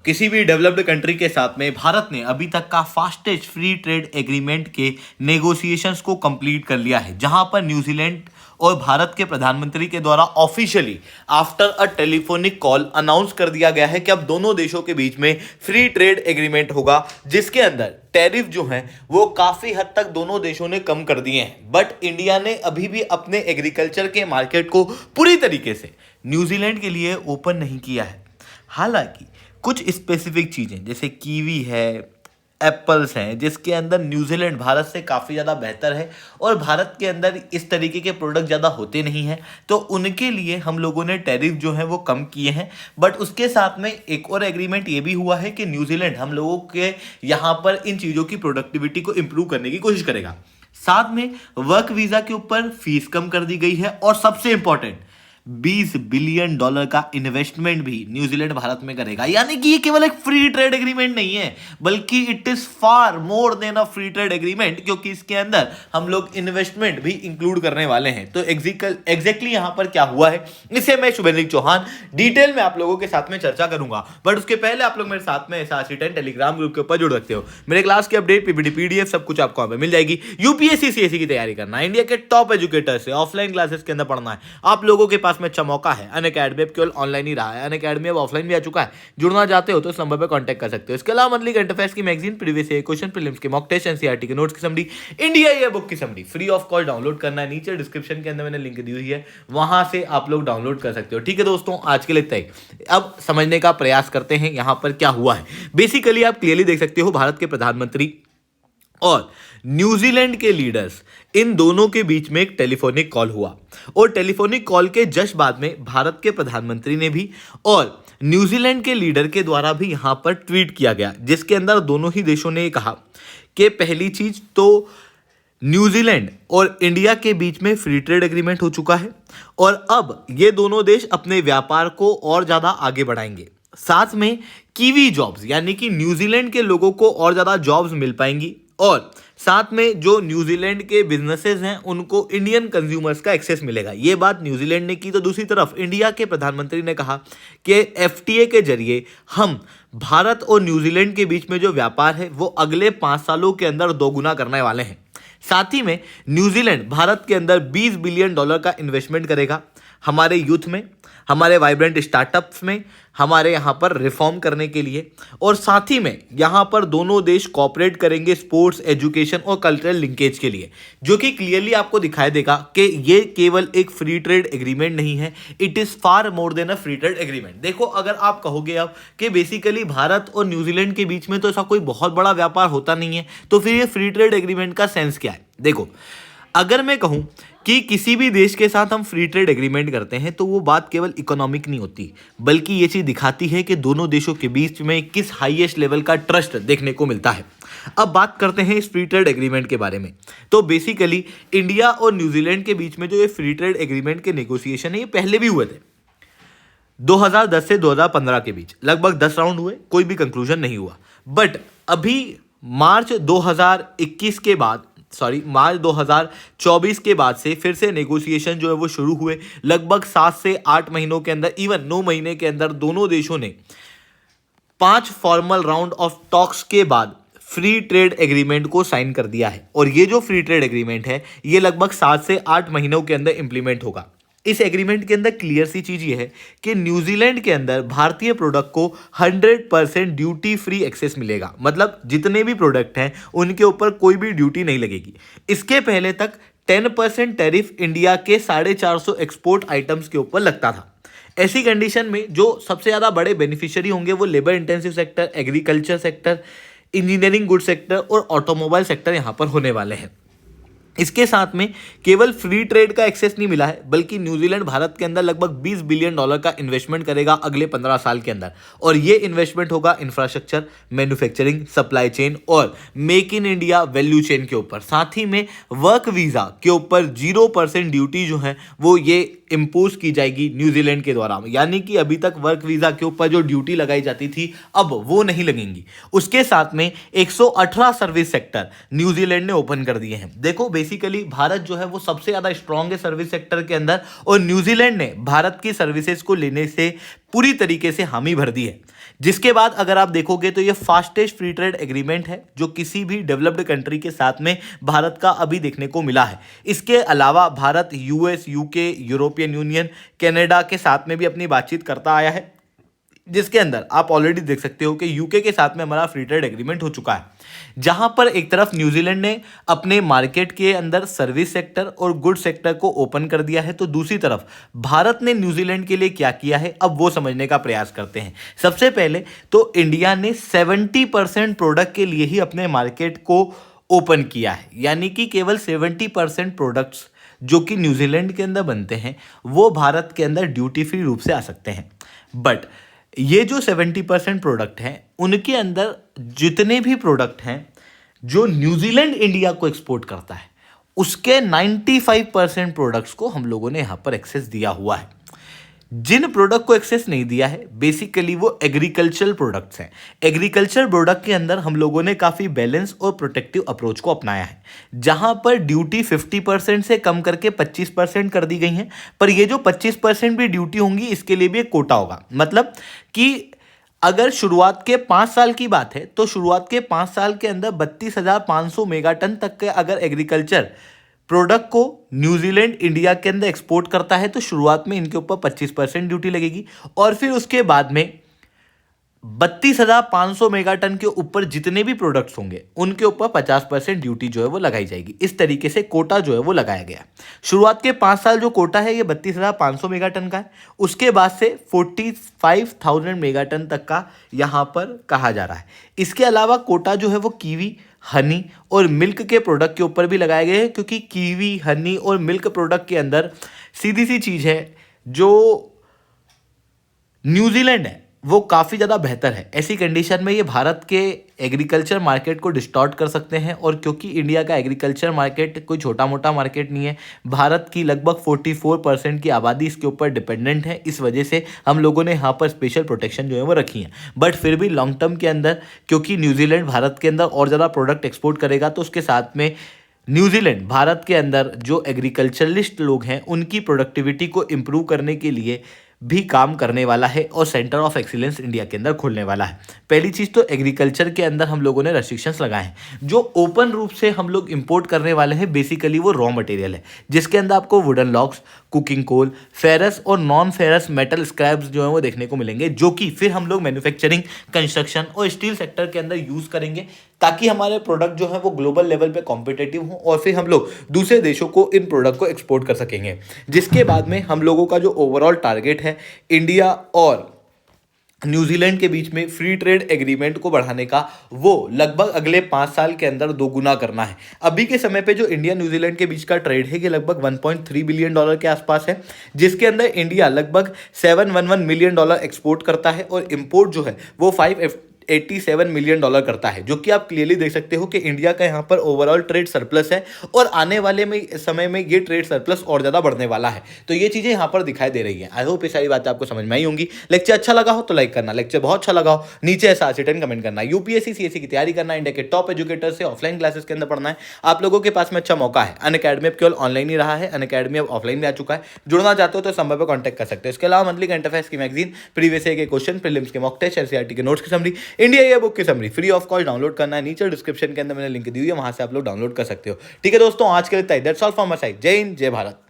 किसी भी developed country के साथ में भारत ने अभी तक का फास्टेस्ट फ्री ट्रेड एग्रीमेंट के नेगोशिएशंस को कंप्लीट कर लिया है, जहां पर न्यूजीलैंड और भारत के प्रधानमंत्री के द्वारा officially after a telephonic call announce कर दिया गया है कि अब दोनों देशों के बीच में फ्री ट्रेड एग्रीमेंट होगा, जिसके अंदर टैरिफ जो हैं वो काफ़ी हद तक दोनों देशों ने कम कर दिए हैं। बट इंडिया ने अभी भी अपने एग्रीकल्चर के मार्केट को पूरी तरीके से न्यूजीलैंड के लिए ओपन नहीं किया है। हालांकि कुछ स्पेसिफिक चीज़ें जैसे कीवी है, एप्पल्स हैं, जिसके अंदर न्यूजीलैंड भारत से काफ़ी ज़्यादा बेहतर है और भारत के अंदर इस तरीके के प्रोडक्ट ज़्यादा होते नहीं हैं, तो उनके लिए हम लोगों ने टैरिफ जो है वो कम किए हैं। बट उसके साथ में एक और एग्रीमेंट ये भी हुआ है कि न्यूजीलैंड हम लोगों के यहाँ पर इन चीज़ों की प्रोडक्टिविटी को इम्प्रूव करने की कोशिश करेगा। साथ में वर्क वीज़ा के ऊपर फीस कम कर दी गई है और सबसे इंपॉर्टेंट $20 बिलियन का इन्वेस्टमेंट भी न्यूजीलैंड भारत में करेगा। यानी कि ये केवल एक फ्री ट्रेड एग्रीमेंट नहीं है, बल्कि it is far more than a free trade agreement, क्योंकि इसके अंदर हम लोग इन्वेस्टमेंट भी इंक्लूड करने वाले हैं। तो एग्जैक्टली यहां पर क्या हुआ है इसे मैं शुभेंद्र चौहान डिटेल में आप लोगों के साथ में चर्चा करूंगा। बट उसके पहले आप लोग मेरे साथ में SRC10 टेलीग्राम ग्रुप के ऊपर जुड़ सकते हो। मेरे क्लास की अपडेट, पीपीटी, पीडीएफ सब कुछ आपको मिल जाएगी। यूपीएससी सीएससी की तैयारी करना है, इंडिया के टॉप एजुकेटर से ऑफलाइन क्लासेस के अंदर पढ़ना है, आप लोगों के पास में अच्छा मौका है। अनअकैडमी अब केवल ऑनलाइन ही रहा है, अनअकैडमी अब ऑफलाइन भी आ चुका है। जुड़ना चाहते हो तो इस नंबर पर कांटेक्ट कर सकते हो। इसके अलावा मंथली करंट अफेयर्स की magazine, previous year question, prelims के मॉक टेस्ट, एनसीईआरटी के नोट्स की समरी, इंडिया ईयर बुक की summary free of cost download करना है। नीचे डिस्क्रिप्शन के अंदर मैंने लिंक दी हुई है, वहां से आप लोग डाउनलोड कर सकते हो। ठीक है दोस्तों, आज के लिए इतना ही। अब समझने का प्रयास करते हैं यहां पर क्या हुआ है। बेसिकली आप क्लियरली देख सकते हो भारत के प्रधानमंत्री और न्यूजीलैंड के लीडर्स, इन दोनों के बीच में एक टेलीफोनिक कॉल हुआ और टेलीफोनिक कॉल के जस्ट बाद में भारत के प्रधानमंत्री ने भी और न्यूजीलैंड के लीडर के द्वारा भी यहां पर ट्वीट किया गया, जिसके अंदर दोनों ही देशों ने कहा कि पहली चीज तो न्यूजीलैंड और इंडिया के बीच में फ्री ट्रेड एग्रीमेंट हो चुका है और अब ये दोनों देश अपने व्यापार को और ज़्यादा आगे बढ़ाएंगे। साथ में कीवी जॉब्स, यानी कि न्यूजीलैंड के लोगों को और ज़्यादा जॉब्स मिल पाएंगी और साथ में जो न्यूजीलैंड के बिजनेसेस हैं उनको इंडियन कंज्यूमर्स का एक्सेस मिलेगा। ये बात न्यूजीलैंड ने की, तो दूसरी तरफ इंडिया के प्रधानमंत्री ने कहा कि एफटीए के जरिए हम भारत और न्यूजीलैंड के बीच में जो व्यापार है वो अगले 5 सालों के अंदर दोगुना करने वाले हैं। साथ ही में न्यूजीलैंड भारत के अंदर $20 बिलियन का इन्वेस्टमेंट करेगा हमारे यूथ में, हमारे वाइब्रेंट स्टार्टअप्स में, हमारे यहाँ पर रिफॉर्म करने के लिए। और साथ ही में यहाँ पर दोनों देश कोऑपरेट करेंगे स्पोर्ट्स, एजुकेशन और कल्चरल लिंकेज के लिए, जो कि क्लियरली आपको दिखाई देगा कि ये केवल एक फ्री ट्रेड एग्रीमेंट नहीं है, it is far more than a free trade agreement. देखो, अगर आप कहोगे अब कि बेसिकली भारत और न्यूजीलैंड के बीच में तो ऐसा कोई बहुत बड़ा व्यापार होता नहीं है, तो फिर ये फ्री ट्रेड एग्रीमेंट का सेंस क्या है। देखो, अगर मैं कहूं कि किसी भी देश के साथ हम फ्री ट्रेड एग्रीमेंट करते हैं तो वो बात केवल इकोनॉमिक नहीं होती, बल्कि ये चीज़ दिखाती है कि दोनों देशों के बीच में किस हाईएस्ट लेवल का ट्रस्ट देखने को मिलता है। अब बात करते हैं इस फ्री ट्रेड एग्रीमेंट के बारे में। तो बेसिकली इंडिया और न्यूजीलैंड के बीच में जो ये फ्री ट्रेड एग्रीमेंट के नेगोशिएशन है ये पहले भी हुए थे 2010 से 2015 के बीच, लगभग 10 राउंड हुए, कोई भी कंक्लूजन नहीं हुआ। बट अभी मार्च 2024 के बाद से फिर से नेगोशिएशन जो है वो शुरू हुए। लगभग 7 से 8 महीनों के अंदर, इवन 9 महीने के अंदर दोनों देशों ने 5 फॉर्मल राउंड ऑफ टॉक्स के बाद फ्री ट्रेड एग्रीमेंट को साइन कर दिया है। और ये जो फ्री ट्रेड एग्रीमेंट है ये लगभग 7 से 8 महीनों के अंदर इंप्लीमेंट होगा। इस एग्रीमेंट के अंदर क्लियर सी चीज ये है कि न्यूजीलैंड के अंदर भारतीय प्रोडक्ट को 100% ड्यूटी फ्री एक्सेस मिलेगा, मतलब जितने भी प्रोडक्ट हैं उनके ऊपर कोई भी ड्यूटी नहीं लगेगी। इसके पहले तक 10% टैरिफ इंडिया के 450 एक्सपोर्ट आइटम्स के ऊपर लगता था। ऐसी कंडीशन में जो सबसे ज़्यादा बड़े बेनिफिशियरी होंगे वो labour intensive sector, agriculture sector, engineering good sector और ऑटोमोबाइल सेक्टर यहाँ पर होने वाले हैं। इसके साथ में केवल फ्री ट्रेड का एक्सेस नहीं मिला है, बल्कि न्यूजीलैंड भारत के अंदर लगभग $20 बिलियन का इन्वेस्टमेंट करेगा अगले 15 साल के अंदर। और ये इन्वेस्टमेंट होगा इंफ्रास्ट्रक्चर, मैन्युफैक्चरिंग, सप्लाई चेन और make in India value chain के ऊपर। साथ ही में वर्क वीज़ा के ऊपर 0% ड्यूटी जो है वो ये इम्पोज की जाएगी न्यूजीलैंड के द्वारा, यानी कि अभी तक वर्क वीज़ा के ऊपर जो ड्यूटी लगाई जाती थी अब वो नहीं लगेंगी। उसके साथ में 118 सर्विस सेक्टर न्यूजीलैंड ने ओपन कर दिए हैं। देखो, बेसिकली भारत जो है वो सबसे ज़्यादा स्ट्रॉन्ग है सर्विस सेक्टर के अंदर, और न्यूजीलैंड ने भारत की सर्विसेज को लेने से पूरी तरीके से हामी भर दी है। जिसके बाद अगर आप देखोगे तो ये फास्टेस्ट फ्री ट्रेड एग्रीमेंट है जो किसी भी डेवलप्ड कंट्री के साथ में भारत का अभी देखने को मिला है। इसके अलावा Bharat US, UK, European union, Canada के साथ में भी अपनी बातचीत करता आया है, जिसके अंदर आप ऑलरेडी देख सकते हो कि यूके के साथ में हमारा फ्री ट्रेड एग्रीमेंट हो चुका है, जहां पर एक तरफ न्यूजीलैंड ने अपने मार्केट के अंदर सर्विस सेक्टर और गुड सेक्टर को ओपन कर दिया है, तो दूसरी तरफ भारत ने न्यूजीलैंड के लिए क्या किया है अब वो समझने का प्रयास करते हैं। सबसे पहले तो इंडिया ने 70% प्रोडक्ट के लिए ही अपने मार्केट को ओपन किया है, यानी कि केवल 70% प्रोडक्ट्स जो कि न्यूजीलैंड के अंदर बनते हैं वो भारत के अंदर ड्यूटी फ्री रूप से आ सकते हैं। बट ये जो 70% प्रोडक्ट हैं उनके अंदर जितने भी प्रोडक्ट हैं जो न्यूजीलैंड इंडिया को एक्सपोर्ट करता है उसके 95% प्रोडक्ट्स को हम लोगों ने यहाँ पर एक्सेस दिया हुआ है। जिन प्रोडक्ट को एक्सेस नहीं दिया है बेसिकली वो एग्रीकल्चरल प्रोडक्ट्स हैं। एग्रीकल्चर प्रोडक्ट के अंदर हम लोगों ने काफ़ी बैलेंस और प्रोटेक्टिव अप्रोच को अपनाया है, जहां पर ड्यूटी 50% से कम करके 25% कर दी गई है। पर ये जो 25% भी ड्यूटी होंगी इसके लिए भी एक कोटा होगा, मतलब कि अगर शुरुआत के 5 साल की बात है तो शुरुआत के 5 साल के अंदर 32,500 मेगाटन तक के अगर एग्रीकल्चर प्रोडक्ट को न्यूजीलैंड इंडिया के अंदर एक्सपोर्ट करता है तो शुरुआत में इनके ऊपर 25% ड्यूटी लगेगी और फिर उसके बाद में 32,500 मेगाटन के ऊपर जितने भी प्रोडक्ट्स होंगे उनके ऊपर 50% ड्यूटी जो है वो लगाई जाएगी। इस तरीके से कोटा जो है वो लगाया गया। शुरुआत के 5 साल जो कोटा है ये 32,500 मेगाटन का है, उसके बाद से 45,000 मेगाटन तक का यहाँ पर कहा जा रहा है। इसके अलावा कोटा जो है वो कीवी, हनी और मिल्क के प्रोडक्ट के ऊपर भी लगाए गए हैं, क्योंकि कीवी, हनी और मिल्क प्रोडक्ट के अंदर सीधी सी चीज़ है जो न्यूजीलैंड है वो काफ़ी ज़्यादा बेहतर है। ऐसी कंडीशन में ये भारत के एग्रीकल्चर मार्केट को डिस्टॉर्ट कर सकते हैं, और क्योंकि इंडिया का एग्रीकल्चर मार्केट कोई छोटा मोटा मार्केट नहीं है, भारत की लगभग 44% की आबादी इसके ऊपर डिपेंडेंट है, इस वजह से हम लोगों ने यहाँ पर स्पेशल प्रोटेक्शन जो है वो रखी है। बट फिर भी लॉन्ग टर्म के अंदर क्योंकि न्यूजीलैंड भारत के अंदर और ज़्यादा प्रोडक्ट एक्सपोर्ट करेगा तो उसके साथ में न्यूजीलैंड भारत के अंदर जो एग्रीकल्चरलिस्ट लोग हैं उनकी प्रोडक्टिविटी को इम्प्रूव करने के लिए भी काम करने वाला है और सेंटर ऑफ एक्सीलेंस इंडिया के अंदर खोलने वाला है। पहली चीज़ तो एग्रीकल्चर के अंदर हम लोगों ने रेस्ट्रिक्शंस लगाए हैं। जो ओपन रूप से हम लोग इंपोर्ट करने वाले हैं बेसिकली वो रॉ मटेरियल है, जिसके अंदर आपको wooden logs, cooking coal, ferrous और नॉन फेरस मेटल स्क्रैप्स जो है वो देखने को मिलेंगे, जो कि फिर हम लोग मैन्युफैक्चरिंग, कंस्ट्रक्शन और स्टील सेक्टर के अंदर यूज़ करेंगे ताकि हमारे प्रोडक्ट जो है वो ग्लोबल लेवल पे कॉम्पिटिटिव हो और फिर हम लोग दूसरे देशों को इन प्रोडक्ट को एक्सपोर्ट कर सकेंगे। जिसके बाद में हम लोगों का जो ओवरऑल टारगेट है इंडिया और न्यूजीलैंड के बीच में फ्री ट्रेड एग्रीमेंट को बढ़ाने का, वो लगभग अगले 5 साल के अंदर दोगुना करना है। अभी के समय पे जो इंडिया न्यूजीलैंड के बीच का ट्रेड है ये लगभग $1.3 बिलियन के आसपास है, जिसके अंदर इंडिया लगभग $711 मिलियन एक्सपोर्ट करता है और इम्पोर्ट जो है वो $587 मिलियन करता है, जो कि आप क्लियरली देख सकते हो कि इंडिया का यहाँ पर ओवरऑल ट्रेड सरप्लस है और आने वाले समय में ये ट्रेड सरप्लस और ज़्यादा बढ़ने वाला है। तो ये चीज़ें यहाँ पर दिखाई दे रही हैं। आई होप ये सारी बातें आपको समझ में आई होंगी। लेक्चर अच्छा लगा हो तो लाइक करना, लेक्चर बहुत अच्छा लगा हो नीचे ऐसा रिटर्न कमेंट करना। यूपीएससी सीएससी की तैयारी करना, इंडिया के टॉप एजुकेटर से ऑफलाइन क्लासेस के अंदर पढ़ना है, आप लोगों के पास में अच्छा मौका है। अनअकैडमी अब केवल ऑनलाइन ही रहा है, अनअकैडमी अब ऑफलाइन भी आ चुका है। जुड़ना चाहते हो तो संभव पर कॉन्टैक्ट कर सकते हो। इसके अलावा मंथली करंट अफेयर्स की मैगजीन, प्रीवियस ईयर के क्वेश्चन, प्रीलिम्स के मॉक टेस्ट, एनसीईआरटी के नोट्स की समरी, इंडिया ईयर बुक की summary free of cost download करना है। नीचे डिस्क्रिप्शन के अंदर मैंने लिंक दी हुई है, वहां से आप लोग डाउनलोड कर सकते हो। ठीक है दोस्तों, आज के लिए that's all from my side. जय हिंद, जय भारत।